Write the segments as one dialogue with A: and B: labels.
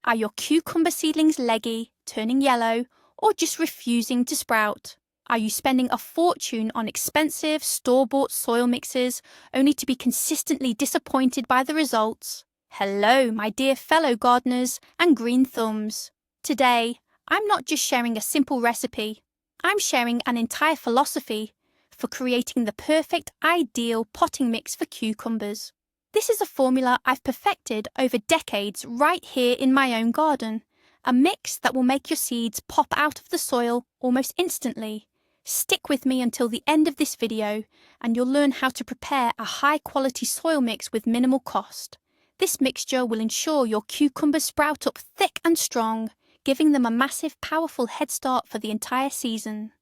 A: Are your cucumber seedlings leggy, turning yellow, or just refusing to sprout? Are you spending a fortune on expensive, store-bought soil mixes only to be consistently disappointed by the results? Hello, my dear fellow gardeners and green thumbs. Today, I'm not just sharing a simple recipe. I'm sharing an entire philosophy for creating the perfect, ideal potting mix for cucumbers. This is a formula I've perfected over decades right here in my own garden. A mix that will make your seeds pop out of the soil almost instantly. Stick with me until the end of this video and you'll learn how to prepare a high-quality soil mix with minimal cost. This mixture will ensure your cucumbers sprout up thick and strong, giving them a massive, powerful head start for the entire season.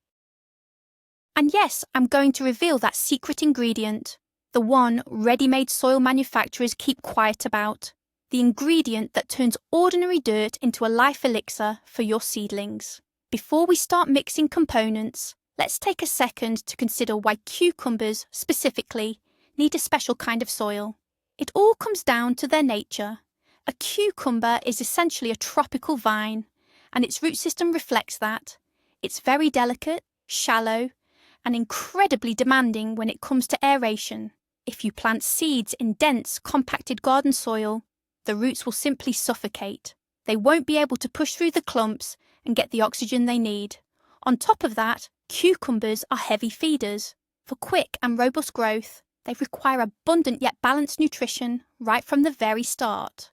A: And yes, I'm going to reveal that secret ingredient, the one ready-made soil manufacturers keep quiet about, the ingredient that turns ordinary dirt into a life elixir for your seedlings. Before we start mixing components, let's take a second to consider why cucumbers, specifically, need a special kind of soil. It all comes down to their nature. A cucumber is essentially a tropical vine, and its root system reflects that. It's very delicate, shallow, and incredibly demanding when it comes to aeration. If you plant seeds in dense, compacted garden soil, the roots will simply suffocate. They won't be able to push through the clumps and get the oxygen they need. On top of that, cucumbers are heavy feeders. For quick and robust growth, they require abundant yet balanced nutrition right from the very start.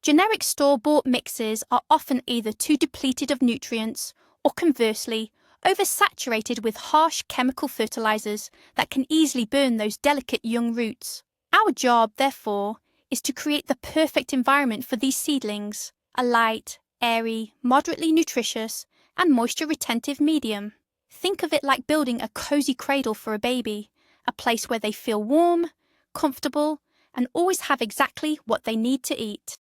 A: Generic store-bought mixes are often either too depleted of nutrients or, conversely, oversaturated with harsh chemical fertilizers that can easily burn those delicate young roots. Our job, therefore, is to create the perfect environment for these seedlings, a light, airy, moderately nutritious, and moisture-retentive medium. Think of it like building a cozy cradle for a baby, a place where they feel warm, comfortable, and always have exactly what they need to eat.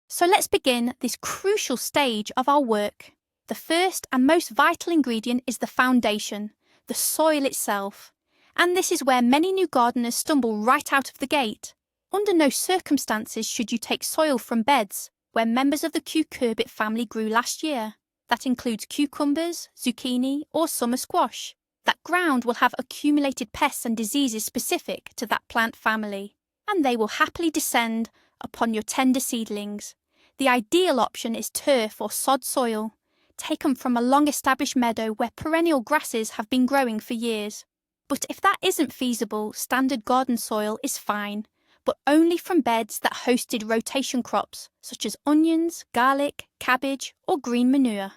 A: So let's begin this crucial stage of our work. The first and most vital ingredient is the foundation, the soil itself. And this is where many new gardeners stumble right out of the gate. Under no circumstances should you take soil from beds where members of the cucurbit family grew last year. That includes cucumbers, zucchini, or summer squash. That ground will have accumulated pests and diseases specific to that plant family, and they will happily descend upon your tender seedlings. The ideal option is turf or sod soil, taken from a long-established meadow where perennial grasses have been growing for years. But if that isn't feasible, standard garden soil is fine, but only from beds that hosted rotation crops such as onions, garlic, cabbage, or green manure.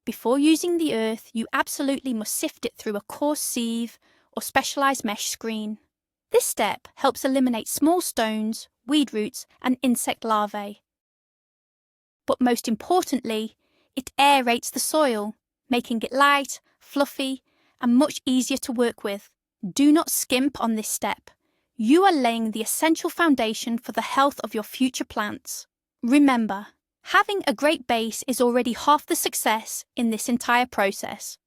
A: Before using the earth, you absolutely must sift it through a coarse sieve or specialized mesh screen. This step helps eliminate small stones, weed roots, and insect larvae. But most importantly, it aerates the soil, making it light, fluffy, and much easier to work with. Do not skimp on this step. You are laying the essential foundation for the health of your future plants. Remember, having a great base is already half the success in this entire process.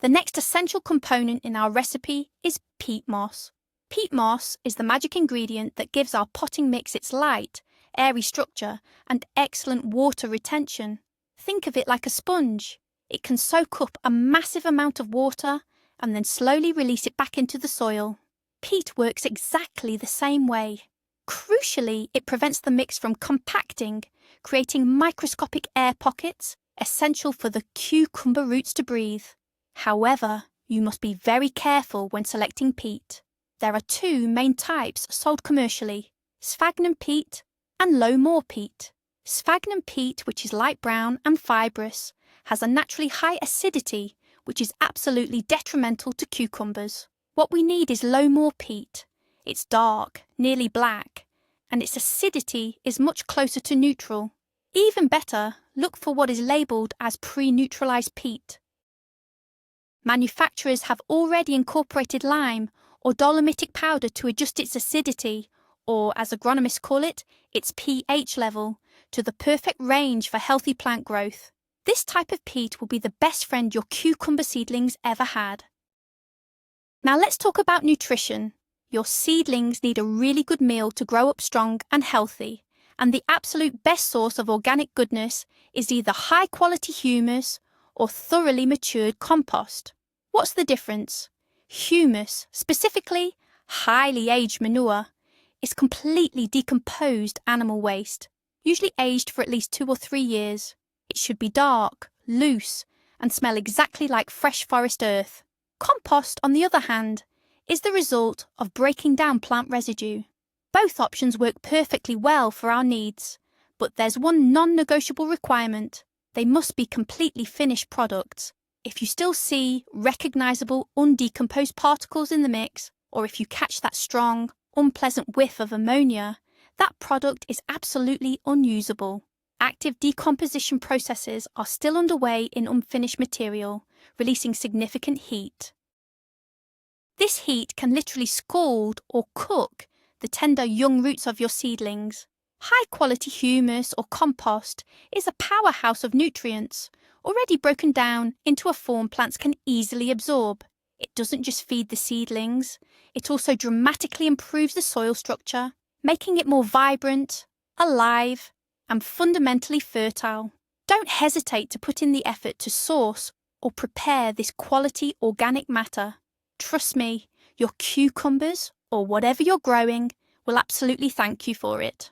A: The next essential component in our recipe is peat moss. Peat moss is the magic ingredient that gives our potting mix its light, airy structure and excellent water retention. Think of it like a sponge. It can soak up a massive amount of water and then slowly release it back into the soil. Peat works exactly the same way. Crucially, it prevents the mix from compacting, creating microscopic air pockets, essential for the cucumber roots to breathe. However, you must be very careful when selecting peat. There are two main types sold commercially, sphagnum peat and low-moor peat. Sphagnum peat, which is light brown and fibrous, has a naturally high acidity, which is absolutely detrimental to cucumbers. What we need is low-moor peat. It's dark, nearly black, and its acidity is much closer to neutral. Even better, look for what is labelled as pre-neutralised peat. Manufacturers have already incorporated lime or dolomitic powder to adjust its acidity, or as agronomists call it, its pH level, to the perfect range for healthy plant growth. This type of peat will be the best friend your cucumber seedlings ever had. Now let's talk about nutrition. Your seedlings need a really good meal to grow up strong and healthy, And the absolute best source of organic goodness is either high-quality humus or thoroughly matured compost. What's the difference? Humus, specifically highly aged manure, is completely decomposed animal waste, usually aged for at least 2 or 3 years. It should be dark, loose, and smell exactly like fresh forest earth. Compost, on the other hand, is the result of breaking down plant residue. Both options work perfectly well for our needs, but there's one non-negotiable requirement. They must be completely finished products. If you still see recognizable undecomposed particles in the mix, or if you catch that strong, unpleasant whiff of ammonia, that product is absolutely unusable. Active decomposition processes are still underway in unfinished material, releasing significant heat. This heat can literally scald or cook the tender young roots of your seedlings. High-quality humus or compost is a powerhouse of nutrients, already broken down into a form plants can easily absorb. It doesn't just feed the seedlings, it also dramatically improves the soil structure, making it more vibrant, alive, and fundamentally fertile. Don't hesitate to put in the effort to source or prepare this quality organic matter. Trust me, your cucumbers, or whatever you're growing, will absolutely thank you for it.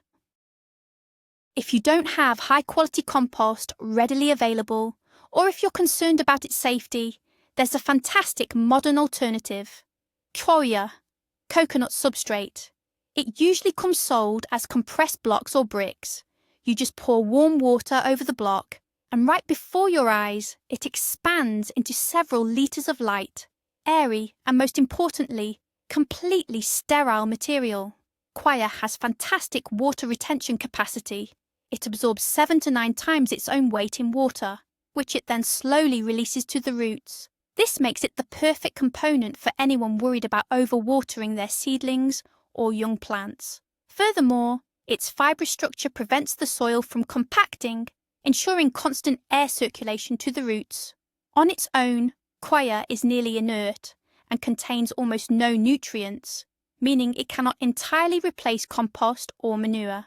A: If you don't have high-quality compost readily available, or if you're concerned about its safety, there's a fantastic modern alternative. Coir, coconut substrate. It usually comes sold as compressed blocks or bricks. You just pour warm water over the block, and right before your eyes, it expands into several litres of light, airy, and most importantly, completely sterile material. Coir has fantastic water retention capacity. It absorbs 7 to 9 times its own weight in water, which it then slowly releases to the roots. This makes it the perfect component for anyone worried about overwatering their seedlings or young plants. Furthermore, its fibrous structure prevents the soil from compacting, ensuring constant air circulation to the roots. On its own, coir is nearly inert and contains almost no nutrients, meaning it cannot entirely replace compost or manure.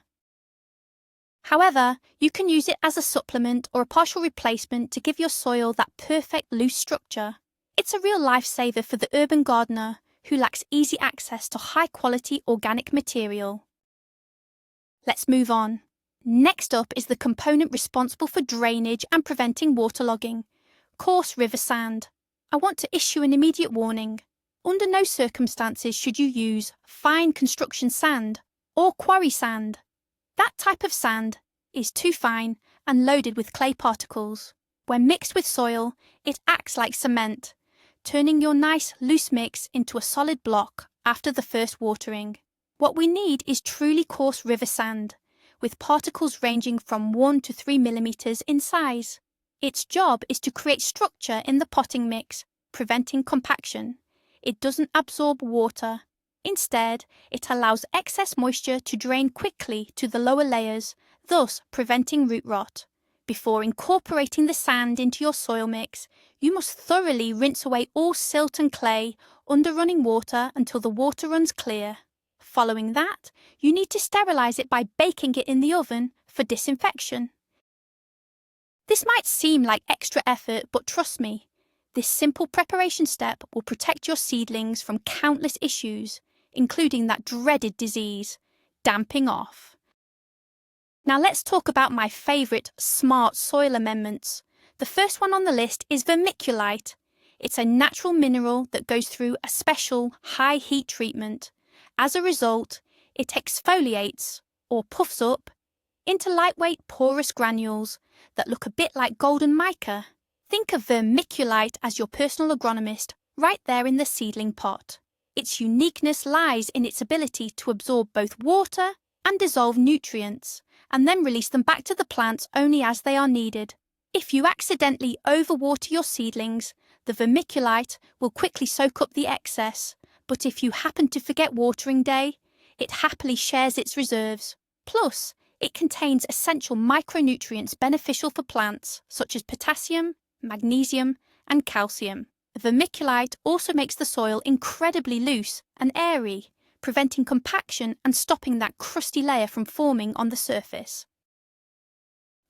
A: However, you can use it as a supplement or a partial replacement to give your soil that perfect loose structure. It's a real lifesaver for the urban gardener who lacks easy access to high-quality organic material. Let's move on. Next up is the component responsible for drainage and preventing waterlogging, coarse river sand. I want to issue an immediate warning. Under no circumstances should you use fine construction sand or quarry sand. That type of sand is too fine and loaded with clay particles. When mixed with soil, it acts like cement, turning your nice loose mix into a solid block after the first watering. What we need is truly coarse river sand, with particles ranging from 1 to 3 millimeters in size. Its job is to create structure in the potting mix, preventing compaction. It doesn't absorb water. Instead, it allows excess moisture to drain quickly to the lower layers, thus preventing root rot. Before incorporating the sand into your soil mix, you must thoroughly rinse away all silt and clay under running water until the water runs clear. Following that, you need to sterilize it by baking it in the oven for disinfection. This might seem like extra effort, but trust me, this simple preparation step will protect your seedlings from countless issues, including that dreaded disease, damping off. Now let's talk about my favourite smart soil amendments. The first one on the list is vermiculite. It's a natural mineral that goes through a special high heat treatment. As a result, it exfoliates, or puffs up, into lightweight porous granules that look a bit like golden mica. Think of vermiculite as your personal agronomist right there in the seedling pot. Its uniqueness lies in its ability to absorb both water and dissolve nutrients, and then release them back to the plants only as they are needed. If you accidentally overwater your seedlings, the vermiculite will quickly soak up the excess, but if you happen to forget watering day, it happily shares its reserves. Plus, it contains essential micronutrients beneficial for plants, such as potassium, magnesium, and calcium. Vermiculite also makes the soil incredibly loose and airy, preventing compaction and stopping that crusty layer from forming on the surface.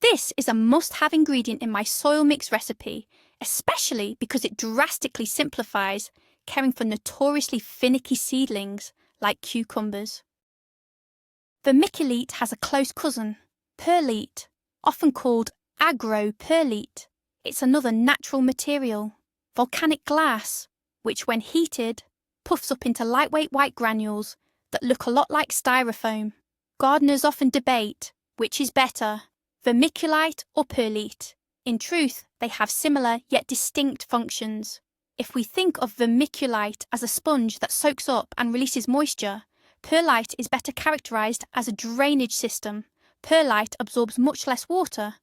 A: This is a must-have ingredient in my soil mix recipe, especially because it drastically simplifies caring for notoriously finicky seedlings like cucumbers. Vermiculite has a close cousin, perlite, often called agroperlite. It's another natural material, volcanic glass, which when heated, puffs up into lightweight white granules that look a lot like styrofoam. Gardeners often debate which is better, vermiculite or perlite. In truth, they have similar yet distinct functions. If we think of vermiculite as a sponge that soaks up and releases moisture, perlite is better characterised as a drainage system. Perlite absorbs much less water,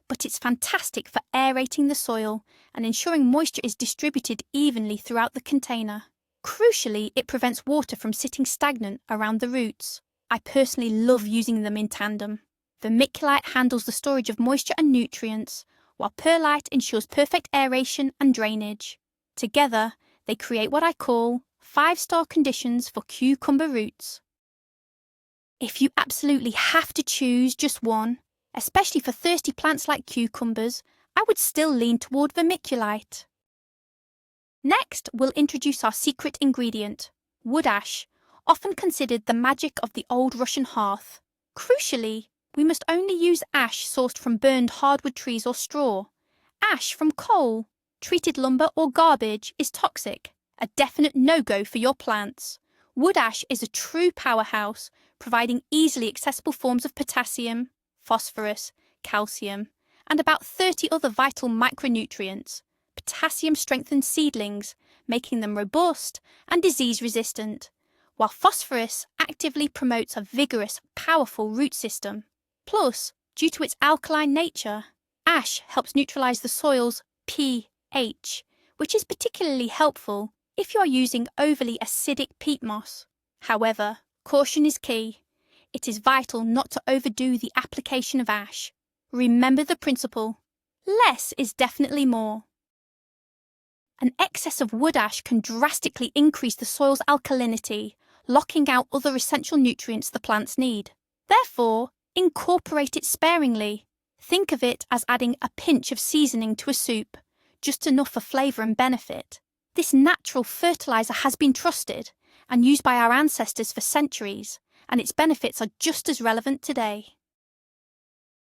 A: but it's fantastic for aerating the soil and ensuring moisture is distributed evenly throughout the container. Crucially, it prevents water from sitting stagnant around the roots. I personally love using them in tandem. Vermiculite handles the storage of moisture and nutrients, while perlite ensures perfect aeration and drainage. Together, they create what I call 5-star conditions for cucumber roots. If you absolutely have to choose just one, especially for thirsty plants like cucumbers, I would still lean toward vermiculite. Next, we'll introduce our secret ingredient, wood ash, often considered the magic of the old Russian hearth. Crucially, we must only use ash sourced from burned hardwood trees or straw. Ash from coal, treated lumber or garbage is toxic, a definite no-go for your plants. Wood ash is a true powerhouse, providing easily accessible forms of potassium, phosphorus, calcium, and about 30 other vital micronutrients. Potassium strengthens seedlings, making them robust and disease-resistant, while phosphorus actively promotes a vigorous, powerful root system. Plus, due to its alkaline nature, ash helps neutralize the soil's pH, which is particularly helpful if you are using overly acidic peat moss. However, caution is key. It is vital not to overdo the application of ash. Remember the principle: less is definitely more. An excess of wood ash can drastically increase the soil's alkalinity, locking out other essential nutrients the plants need. Therefore, incorporate it sparingly. Think of it as adding a pinch of seasoning to a soup, just enough for flavour and benefit. This natural fertiliser has been trusted and used by our ancestors for centuries, and its benefits are just as relevant today.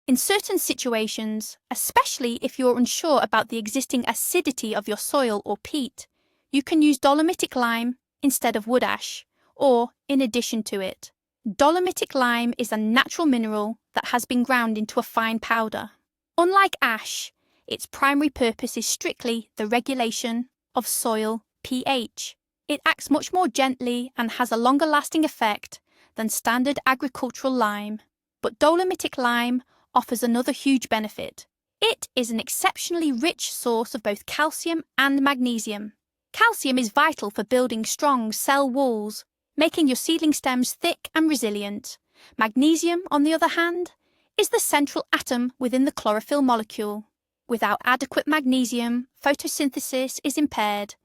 A: In certain situations, especially if you're unsure about the existing acidity of your soil or peat, you can use dolomitic lime instead of wood ash, or in addition to it. Dolomitic lime is a natural mineral that has been ground into a fine powder. Unlike ash, its primary purpose is strictly the regulation of soil pH. It acts much more gently and has a longer lasting effect than standard agricultural lime. But dolomitic lime offers another huge benefit. It is an exceptionally rich source of both calcium and magnesium. Calcium is vital for building strong cell walls, making your seedling stems thick and resilient. Magnesium, on the other hand, is the central atom within the chlorophyll molecule. Without adequate magnesium, photosynthesis is impaired,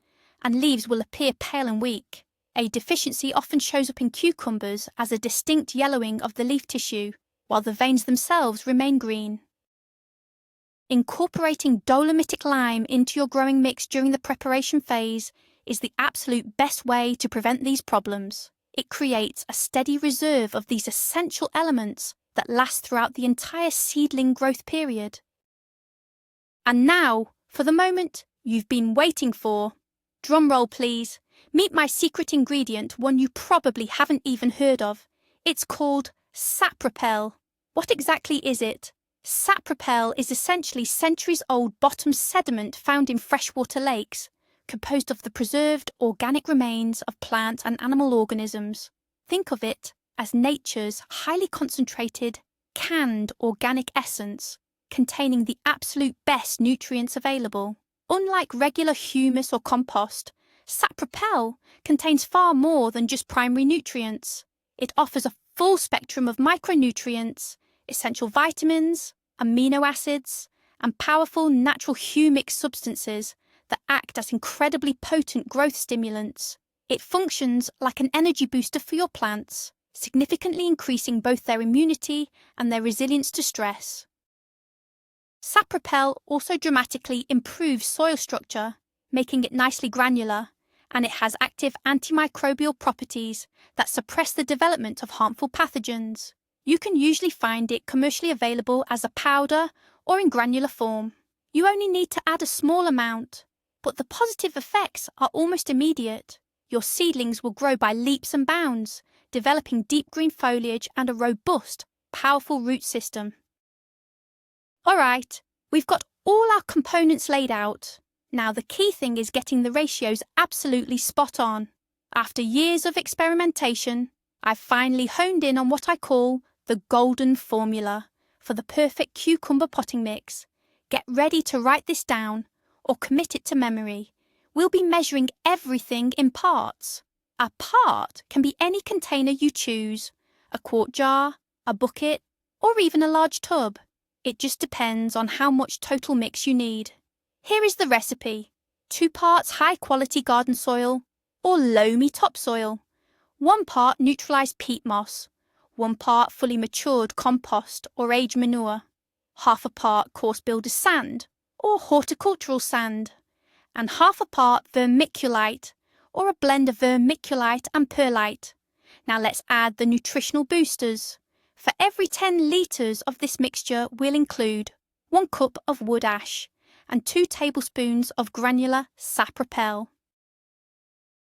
A: and leaves will appear pale and weak. A deficiency often shows up in cucumbers as a distinct yellowing of the leaf tissue, while the veins themselves remain green. Incorporating dolomitic lime into your growing mix during the preparation phase is the absolute best way to prevent these problems. It creates a steady reserve of these essential elements that last throughout the entire seedling growth period. And now, for the moment you've been waiting for. Drum roll, please. Meet my secret ingredient, one you probably haven't even heard of. It's called sapropel. What exactly is it? Sapropel is essentially centuries-old bottom sediment found in freshwater lakes, composed of the preserved organic remains of plant and animal organisms. Think of it as nature's highly concentrated, canned organic essence, containing the absolute best nutrients available. Unlike regular humus or compost, sapropel contains far more than just primary nutrients. It offers a full spectrum of micronutrients, essential vitamins, amino acids, and powerful natural humic substances that act as incredibly potent growth stimulants. It functions like an energy booster for your plants, significantly increasing both their immunity and their resilience to stress. Sapropel also dramatically improves soil structure, making it nicely granular, and it has active antimicrobial properties that suppress the development of harmful pathogens. You can usually find it commercially available as a powder or in granular form. You only need to add a small amount, but the positive effects are almost immediate. Your seedlings will grow by leaps and bounds, developing deep green foliage and a robust, powerful root system. Alright, we've got all our components laid out. Now the key thing is getting the ratios absolutely spot on. After years of experimentation, I've finally honed in on what I call the golden formula for the perfect cucumber potting mix. Get ready to write this down or commit it to memory. We'll be measuring everything in parts. A part can be any container you choose, a quart jar, a bucket, or even a large tub. It just depends on how much total mix you need. Here is the recipe. 2 parts high-quality garden soil or loamy topsoil, 1 part neutralised peat moss, 1 part fully matured compost or aged manure, half a part coarse builder's sand or horticultural sand, and half a part vermiculite or a blend of vermiculite and perlite. Now let's add the nutritional boosters. For every 10 litres of this mixture, we'll include 1 cup of wood ash and 2 tablespoons of granular sapropel.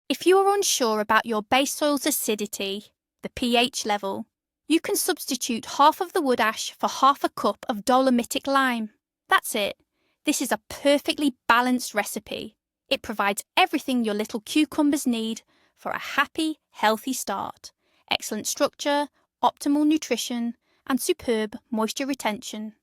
A: If you are unsure about your base soil's acidity, the pH level, you can substitute half of the wood ash for half a cup of dolomitic lime. That's it. This is a perfectly balanced recipe. It provides everything your little cucumbers need for a happy, healthy start. Excellent structure, optimal nutrition, and superb moisture retention.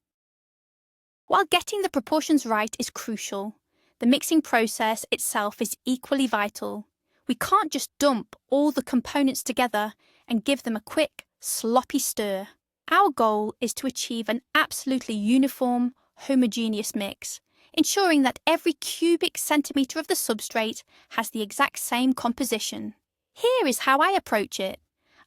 A: While getting the proportions right is crucial, the mixing process itself is equally vital. We can't just dump all the components together and give them a quick, sloppy stir. Our goal is to achieve an absolutely uniform, homogeneous mix, ensuring that every cubic centimetre of the substrate has the exact same composition. Here is how I approach it.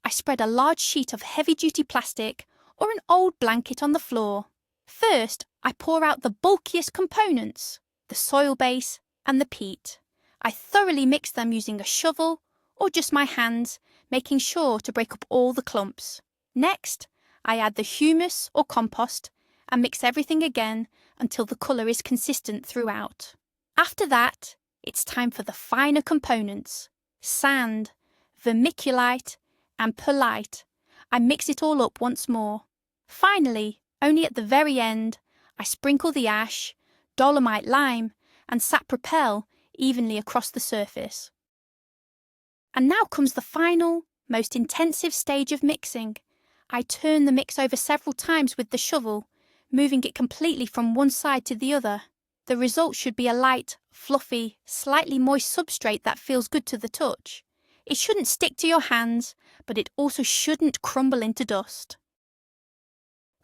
A: I spread a large sheet of heavy-duty plastic or an old blanket on the floor. First, I pour out the bulkiest components, the soil base and the peat. I thoroughly mix them using a shovel or just my hands, making sure to break up all the clumps. Next, I add the humus or compost and mix everything again until the colour is consistent throughout. After that, it's time for the finer components, sand, vermiculite, and perlite. I mix it all up once more. Finally, only at the very end, I sprinkle the ash, dolomite lime, and sapropel evenly across the surface. And now comes the final, most intensive stage of mixing. I turn the mix over several times with the shovel, moving it completely from one side to the other. The result should be a light, fluffy, slightly moist substrate that feels good to the touch. It shouldn't stick to your hands, but it also shouldn't crumble into dust.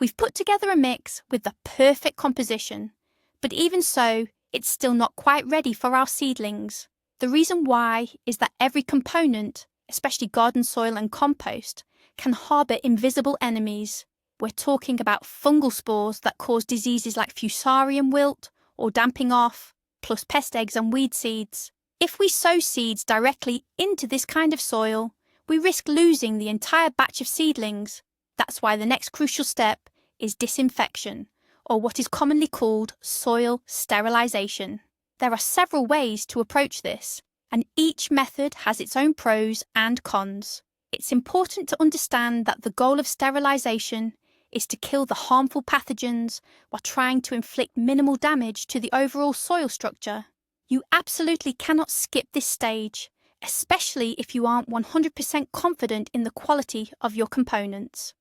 A: We've put together a mix with the perfect composition, but even so, it's still not quite ready for our seedlings. The reason why is that every component, especially garden soil and compost, can harbour invisible enemies. We're talking about fungal spores that cause diseases like fusarium wilt or damping off, plus pest eggs and weed seeds. If we sow seeds directly into this kind of soil, we risk losing the entire batch of seedlings. That's why the next crucial step is disinfection, or what is commonly called soil sterilisation. There are several ways to approach this, and each method has its own pros and cons. It's important to understand that the goal of sterilisation is to kill the harmful pathogens while trying to inflict minimal damage to the overall soil structure. You absolutely cannot skip this stage, especially if you aren't 100% confident in the quality of your components.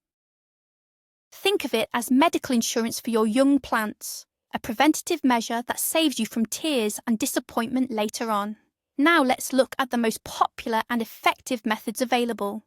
A: Think of it as medical insurance for your young plants, a preventative measure that saves you from tears and disappointment later on. Now let's look at the most popular and effective methods available.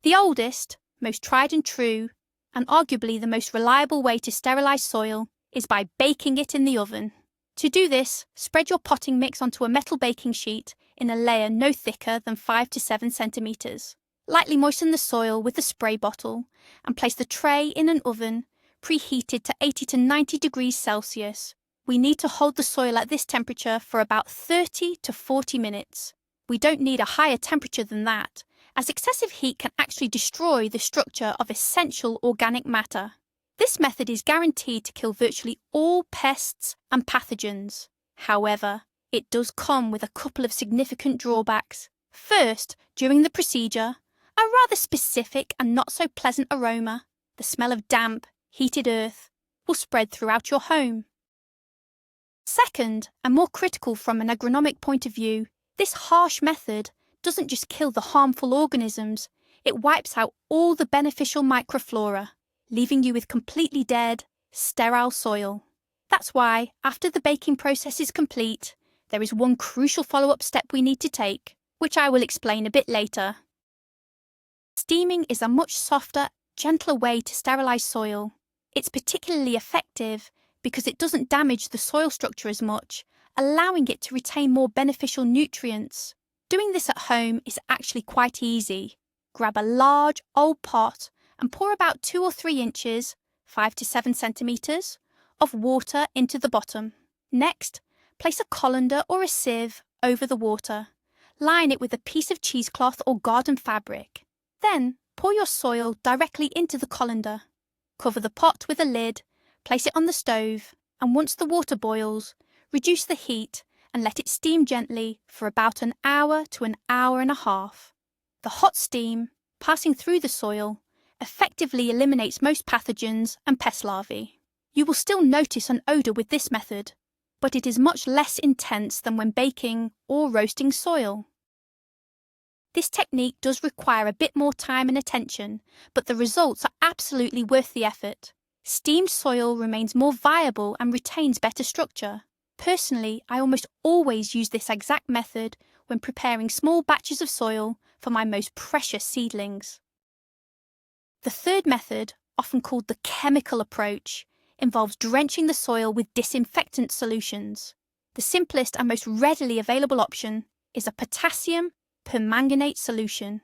A: The oldest, most tried and true, and arguably the most reliable way to sterilise soil is by baking it in the oven. To do this, spread your potting mix onto a metal baking sheet in a layer no thicker than 5 to 7 centimeters. Lightly moisten the soil with a spray bottle and place the tray in an oven preheated to 80 to 90 degrees Celsius. We need to hold the soil at this temperature for about 30 to 40 minutes. We don't need a higher temperature than that, as excessive heat can actually destroy the structure of essential organic matter. This method is guaranteed to kill virtually all pests and pathogens. However, it does come with a couple of significant drawbacks. First, during the procedure, a rather specific and not so pleasant aroma, the smell of damp, heated earth, will spread throughout your home. Second, and more critical from an agronomic point of view, this harsh method doesn't just kill the harmful organisms, it wipes out all the beneficial microflora, leaving you with completely dead, sterile soil. That's why, after the baking process is complete, there is one crucial follow-up step we need to take, which I will explain a bit later. Steaming is a much softer, gentler way to sterilize soil. It's particularly effective because it doesn't damage the soil structure as much, allowing it to retain more beneficial nutrients. Doing this at home is actually quite easy. Grab a large, old pot and pour about 2 or 3 inches, 5 to 7 centimeters, of water into the bottom. Next, place a colander or a sieve over the water. Line it with a piece of cheesecloth or garden fabric. Then, pour your soil directly into the colander. Cover the pot with a lid, place it on the stove, and once the water boils, reduce the heat and let it steam gently for about an hour to an hour and a half. The hot steam, passing through the soil, effectively eliminates most pathogens and pest larvae. You will still notice an odour with this method, but it is much less intense than when baking or roasting soil. This technique does require a bit more time and attention, but the results are absolutely worth the effort. Steamed soil remains more viable and retains better structure. Personally, I almost always use this exact method when preparing small batches of soil for my most precious seedlings. The third method, often called the chemical approach, involves drenching the soil with disinfectant solutions. The simplest and most readily available option is a potassium permanganate solution.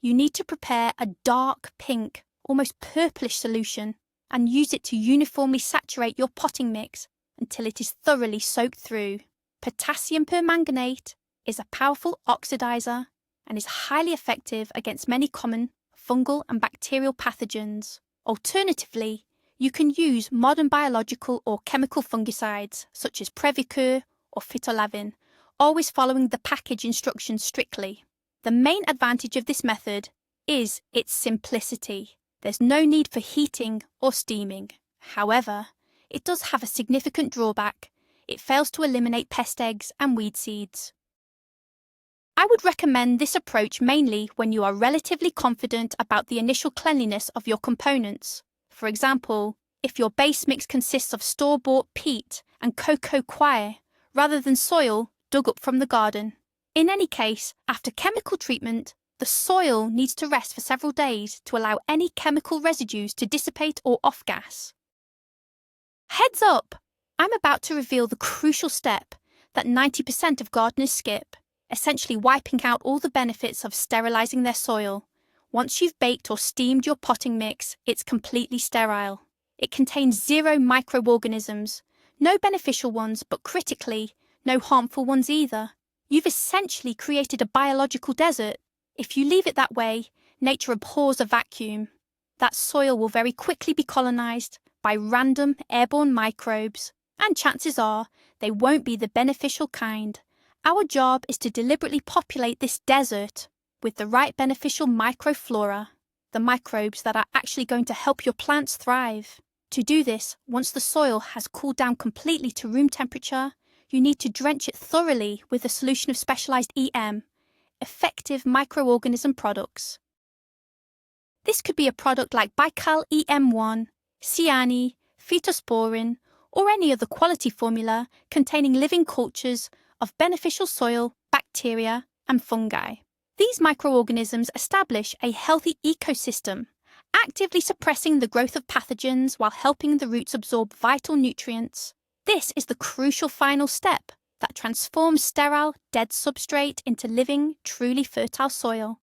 A: You need to prepare a dark pink, almost purplish solution and use it to uniformly saturate your potting mix until it is thoroughly soaked through. Potassium permanganate is a powerful oxidizer and is highly effective against many common fungal and bacterial pathogens. Alternatively, you can use modern biological or chemical fungicides such as Previcur or Phytolavin, always following the package instructions strictly. The main advantage of this method is its simplicity. There's no need for heating or steaming. However, it does have a significant drawback. It fails to eliminate pest eggs and weed seeds. I would recommend this approach mainly when you are relatively confident about the initial cleanliness of your components. For example, if your base mix consists of store-bought peat and cocoa coir rather than soil dug up from the garden. In any case, after chemical treatment, the soil needs to rest for several days to allow any chemical residues to dissipate or off-gas. Heads up! I'm about to reveal the crucial step that 90% of gardeners skip, essentially wiping out all the benefits of sterilising their soil. Once you've baked or steamed your potting mix, it's completely sterile. It contains 0 microorganisms, no beneficial ones, but critically, no harmful ones either. You've essentially created a biological desert. If you leave it that way, nature abhors a vacuum. That soil will very quickly be colonised by random airborne microbes, and chances are they won't be the beneficial kind. Our job is to deliberately populate this desert with the right beneficial microflora, the microbes that are actually going to help your plants thrive. To do this, once the soil has cooled down completely to room temperature, you need to drench it thoroughly with a solution of specialised EM, effective microorganism products. This could be a product like Bical EM1, Cyani, Phytosporin, or any other quality formula containing living cultures of beneficial soil, bacteria, and fungi. These microorganisms establish a healthy ecosystem, actively suppressing the growth of pathogens while helping the roots absorb vital nutrients. This is the crucial final step, that transforms sterile, dead substrate into living, truly fertile soil.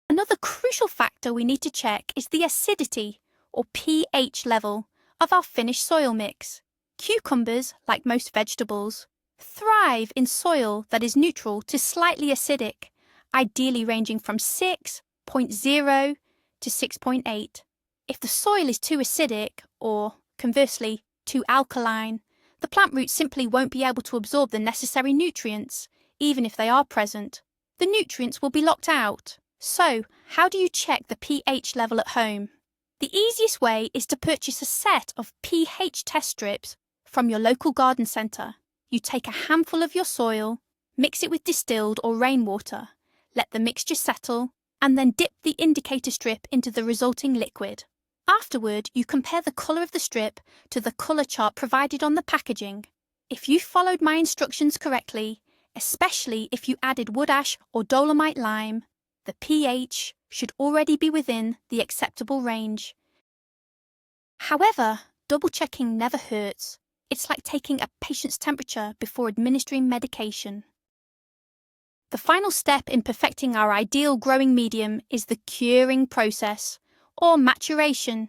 A: Another crucial factor we need to check is the acidity, or pH level, of our finished soil mix. Cucumbers, like most vegetables, thrive in soil that is neutral to slightly acidic, ideally ranging from 6.0 to 6.8. If the soil is too acidic, or conversely, too alkaline, the plant roots simply won't be able to absorb the necessary nutrients, even if they are present. The nutrients will be locked out. So, how do you check the pH level at home? The easiest way is to purchase a set of pH test strips from your local garden centre. You take a handful of your soil, mix it with distilled or rainwater, let the mixture settle, and then dip the indicator strip into the resulting liquid. Afterward, you compare the colour of the strip to the colour chart provided on the packaging. If you followed my instructions correctly, especially if you added wood ash or dolomite lime, the pH should already be within the acceptable range. However, double-checking never hurts. It's like taking a patient's temperature before administering medication. The final step in perfecting our ideal growing medium is the curing process, or maturation.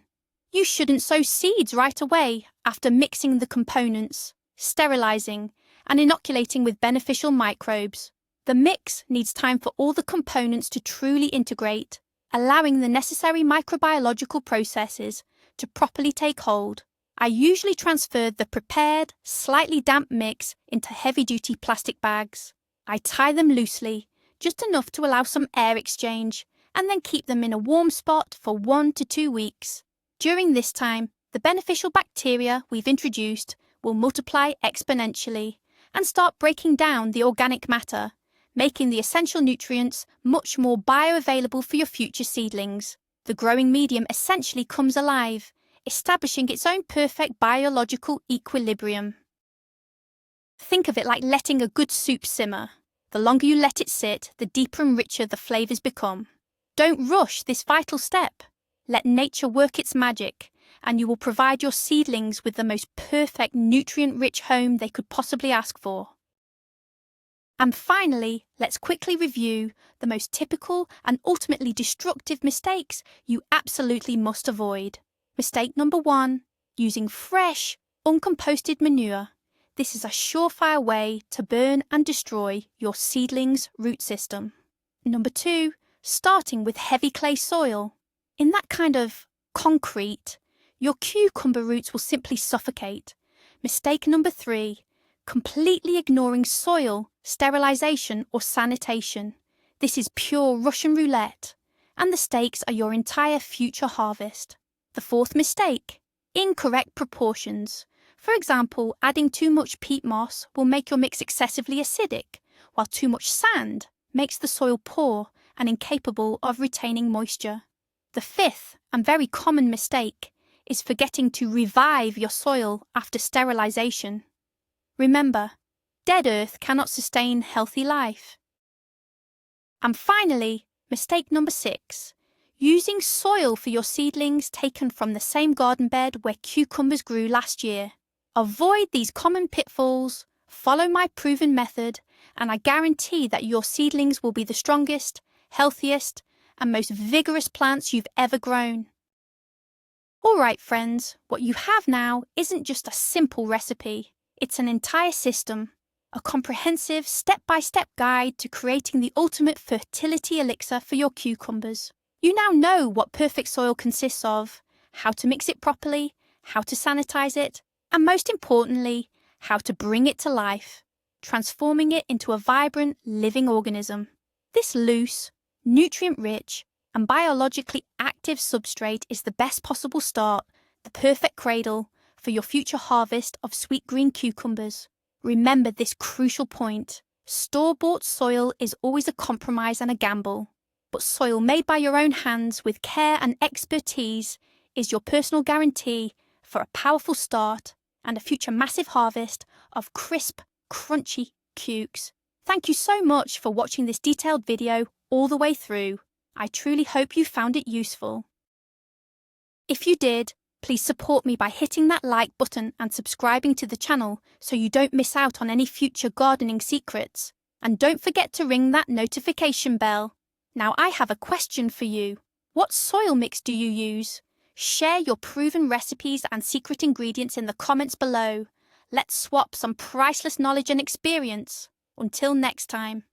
A: You shouldn't sow seeds right away after mixing the components, sterilising, and inoculating with beneficial microbes. The mix needs time for all the components to truly integrate, allowing the necessary microbiological processes to properly take hold. I usually transfer the prepared, slightly damp mix into heavy-duty plastic bags. I tie them loosely, just enough to allow some air exchange, and then keep them in a warm spot for 1 to 2 weeks. During this time, the beneficial bacteria we've introduced will multiply exponentially and start breaking down the organic matter, making the essential nutrients much more bioavailable for your future seedlings. The growing medium essentially comes alive, establishing its own perfect biological equilibrium. Think of it like letting a good soup simmer. The longer you let it sit, the deeper and richer the flavours become. Don't rush this vital step. Let nature work its magic, and you will provide your seedlings with the most perfect nutrient-rich home they could possibly ask for. And finally, let's quickly review the most typical and ultimately destructive mistakes you absolutely must avoid. Mistake number 1, using fresh, uncomposted manure. This is a surefire way to burn and destroy your seedling's root system. Number 2, starting with heavy clay soil. In that kind of concrete, your cucumber roots will simply suffocate. Mistake number 3, completely ignoring soil, sterilisation or sanitation. This is pure Russian roulette, and the stakes are your entire future harvest. The 4th mistake, incorrect proportions. For example, adding too much peat moss will make your mix excessively acidic, while too much sand makes the soil poor and incapable of retaining moisture. The 5th and very common mistake is forgetting to revive your soil after sterilisation. Remember, dead earth cannot sustain healthy life. And finally, mistake number 6, using soil for your seedlings taken from the same garden bed where cucumbers grew last year. Avoid these common pitfalls, follow my proven method, and I guarantee that your seedlings will be the strongest, healthiest, and most vigorous plants you've ever grown. Alright friends, what you have now isn't just a simple recipe, it's an entire system, a comprehensive step-by-step guide to creating the ultimate fertility elixir for your cucumbers. You now know what perfect soil consists of, how to mix it properly, how to sanitize it, and most importantly, how to bring it to life, transforming it into a vibrant, living organism. This loose, nutrient-rich, and biologically active substrate is the best possible start, the perfect cradle, for your future harvest of sweet green cucumbers. Remember this crucial point. Store-bought soil is always a compromise and a gamble, but soil made by your own hands with care and expertise is your personal guarantee for a powerful start and a future massive harvest of crisp, crunchy cukes. Thank you so much for watching this detailed video all the way through. I truly hope you found it useful. If you did, Please support me by hitting that like button and subscribing to the channel so you don't miss out on any future gardening secrets. And don't forget to ring that notification bell. Now I have a question for you. What soil mix do you use? Share your proven recipes and secret ingredients in the comments below. Let's swap some priceless knowledge and experience. Until next time.